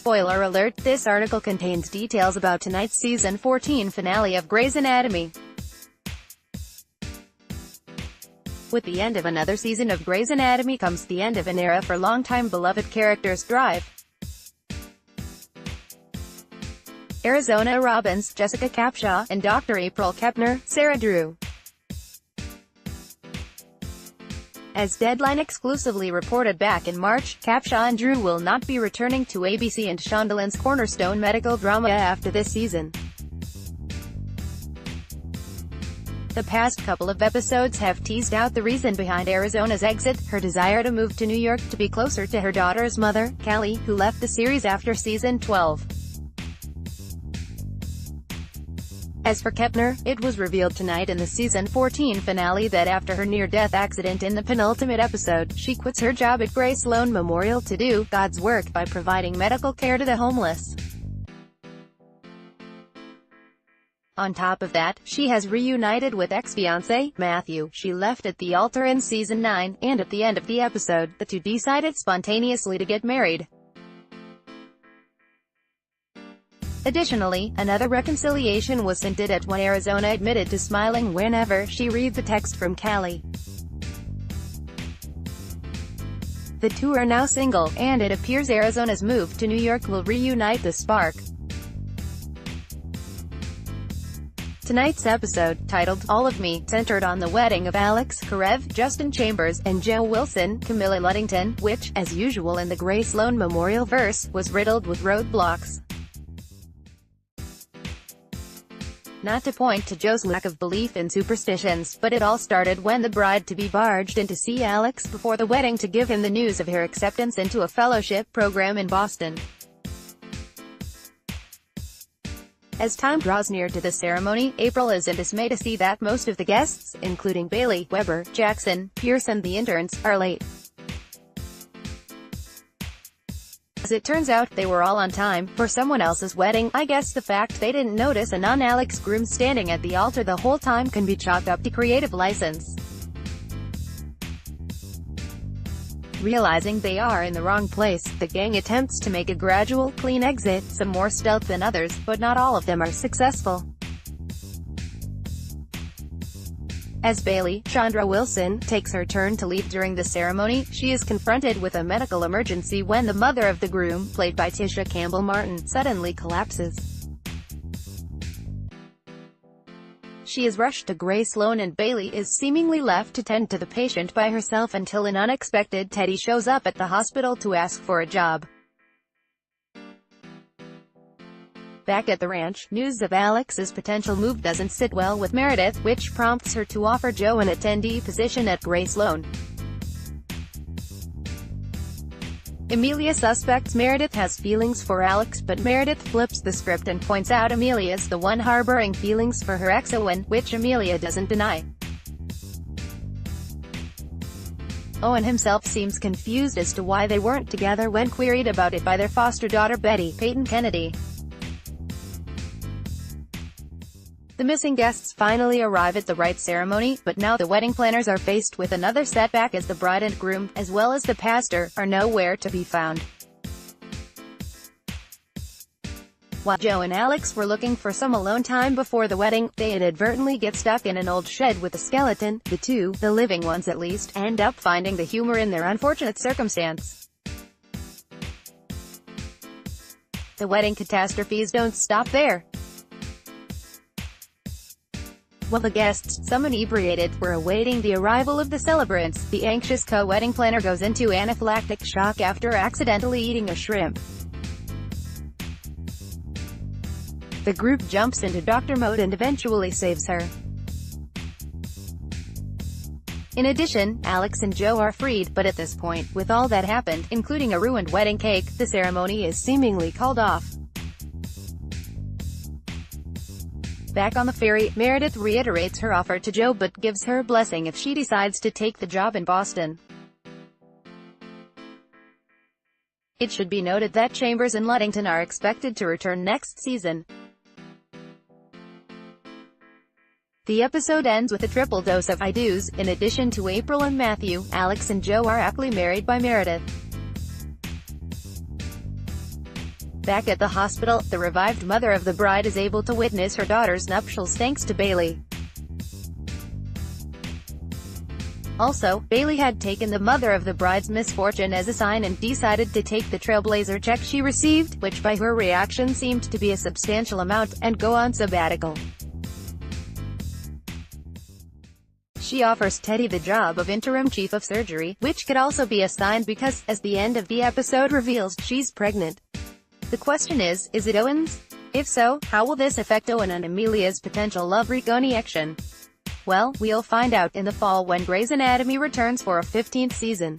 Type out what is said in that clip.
Spoiler alert, this article contains details about tonight's season 14 finale of Grey's Anatomy. With the end of another season of Grey's Anatomy comes the end of an era for longtime beloved characters. Drive. Arizona Robbins, Jessica Capshaw, and Dr. April Kepner, Sarah Drew. As Deadline exclusively reported back in March, Capshaw and Drew will not be returning to ABC and Shondaland's cornerstone medical drama after this season. The past couple of episodes have teased out the reason behind Arizona's exit, her desire to move to New York to be closer to her daughter's mother, Callie, who left the series after season 12. As for Kepner, it was revealed tonight in the season 14 finale that after her near-death accident in the penultimate episode, she quits her job at Grey Sloan Memorial to do God's work by providing medical care to the homeless. On top of that, she has reunited with ex-fiancé, Matthew. She left at the altar in season 9, and at the end of the episode, the two decided spontaneously to get married. Additionally, another reconciliation was hinted at when Arizona admitted to smiling whenever she read the text from Callie. The two are now single, and it appears Arizona's move to New York will reunite the spark. Tonight's episode, titled All of Me, centered on the wedding of Alex, Karev, Justin Chambers, and Joe Wilson, Camilla Luddington, which, as usual in the Grey Sloan Memorial verse, was riddled with roadblocks. Not to point to Joe's lack of belief in superstitions, but it all started when the bride-to-be barged in to see Alex before the wedding to give him the news of her acceptance into a fellowship program in Boston. As time draws near to the ceremony, April is in dismay to see that most of the guests, including Bailey, Weber, Jackson, Pierce and the interns, are late. As it turns out, they were all on time for someone else's wedding. I guess the fact they didn't notice a non-Alex groom standing at the altar the whole time can be chalked up to creative license. Realizing they are in the wrong place, the gang attempts to make a gradual, clean exit, some more stealth than others, but not all of them are successful. As Bailey, Chandra Wilson, takes her turn to leave during the ceremony, she is confronted with a medical emergency when the mother of the groom, played by Tisha Campbell Martin, suddenly collapses. She is rushed to Grey Sloan and Bailey is seemingly left to tend to the patient by herself until an unexpected Teddy shows up at the hospital to ask for a job. Back at the ranch, news of Alex's potential move doesn't sit well with Meredith, which prompts her to offer Joe an attendee position at Grey Sloan. Amelia suspects Meredith has feelings for Alex, but Meredith flips the script and points out Amelia's the one harboring feelings for her ex Owen, which Amelia doesn't deny. Owen himself seems confused as to why they weren't together when queried about it by their foster daughter Betty, Peyton Kennedy. The missing guests finally arrive at the rite ceremony, but now the wedding planners are faced with another setback as the bride and groom, as well as the pastor, are nowhere to be found. While Joe and Alex were looking for some alone time before the wedding, they inadvertently get stuck in an old shed with a skeleton. The two, the living ones at least, end up finding the humor in their unfortunate circumstance. The wedding catastrophes don't stop there. While the guests, some inebriated, were awaiting the arrival of the celebrants, the anxious co-wedding planner goes into anaphylactic shock after accidentally eating a shrimp. The group jumps into doctor mode and eventually saves her. In addition, Alex and Joe are freed, but at this point, with all that happened, including a ruined wedding cake, the ceremony is seemingly called off. Back on the ferry, Meredith reiterates her offer to Joe but gives her blessing if she decides to take the job in Boston. It should be noted that Chambers and Luddington are expected to return next season. The episode ends with a triple dose of I do's. In addition to April and Matthew, Alex and Joe are aptly married by Meredith. Back at the hospital, the revived mother of the bride is able to witness her daughter's nuptials thanks to Bailey. Also, Bailey had taken the mother of the bride's misfortune as a sign and decided to take the Trailblazer check she received, which by her reaction seemed to be a substantial amount, and go on sabbatical. She offers Teddy the job of interim chief of surgery, which could also be a sign because, as the end of the episode reveals, she's pregnant. The question is it Owen's? If so, how will this affect Owen and Amelia's potential love reconnection? Well, we'll find out in the fall when Grey's Anatomy returns for a 15th season.